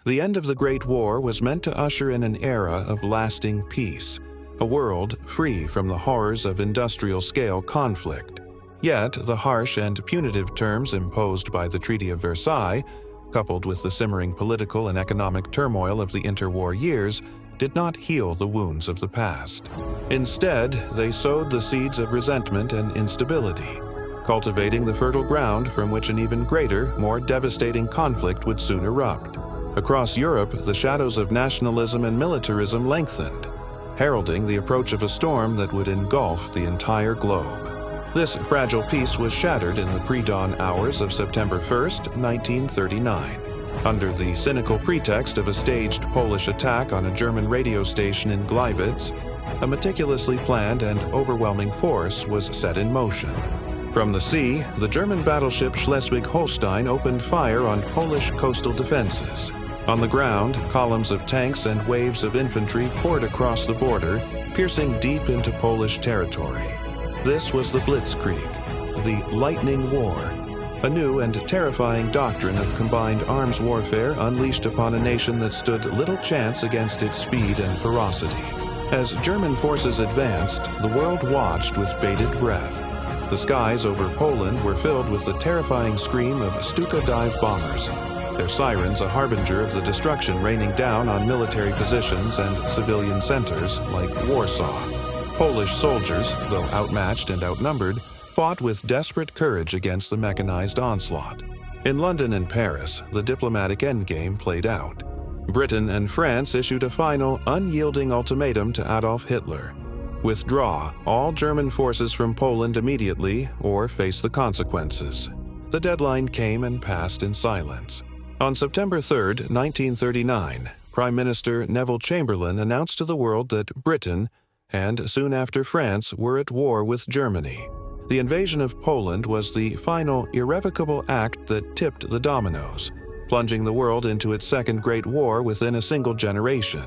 The end of the Great War was meant to usher in an era of lasting peace, a world free from the horrors of industrial-scale conflict. Yet, the harsh and punitive terms imposed by the Treaty of Versailles, coupled with the simmering political and economic turmoil of the interwar years, did not heal the wounds of the past. Instead, they sowed the seeds of resentment and instability, cultivating the fertile ground from which an even greater, more devastating conflict would soon erupt. Across Europe, the shadows of nationalism and militarism lengthened, heralding the approach of a storm that would engulf the entire globe. This fragile peace was shattered in the pre-dawn hours of September 1, 1939. Under the cynical pretext of a staged Polish attack on a German radio station in Gleiwitz, a meticulously planned and overwhelming force was set in motion. From the sea, the German battleship Schleswig-Holstein opened fire on Polish coastal defenses. On the ground, columns of tanks and waves of infantry poured across the border, piercing deep into Polish territory. This was the Blitzkrieg, the Lightning War, a new and terrifying doctrine of combined arms warfare unleashed upon a nation that stood little chance against its speed and ferocity. As German forces advanced, the world watched with bated breath. The skies over Poland were filled with the terrifying scream of Stuka dive bombers, their sirens a harbinger of the destruction raining down on military positions and civilian centers like Warsaw. Polish soldiers, though outmatched and outnumbered, fought with desperate courage against the mechanized onslaught. In London and Paris, the diplomatic endgame played out. Britain and France issued a final, unyielding ultimatum to Adolf Hitler: withdraw all German forces from Poland immediately or face the consequences. The deadline came and passed in silence. On September 3, 1939, Prime Minister Neville Chamberlain announced to the world that Britain, and soon after France, were at war with Germany. The invasion of Poland was the final, irrevocable act that tipped the dominoes, plunging the world into its Second Great War within a single generation.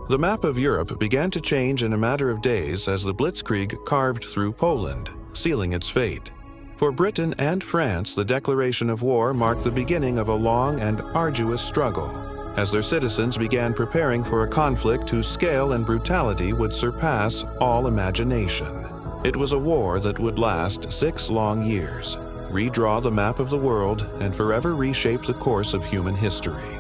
The map of Europe began to change in a matter of days as the Blitzkrieg carved through Poland, sealing its fate. For Britain and France, the declaration of war marked the beginning of a long and arduous struggle, as their citizens began preparing for a conflict whose scale and brutality would surpass all imagination. It was a war that would last 6 long years, redraw the map of the world, and forever reshape the course of human history.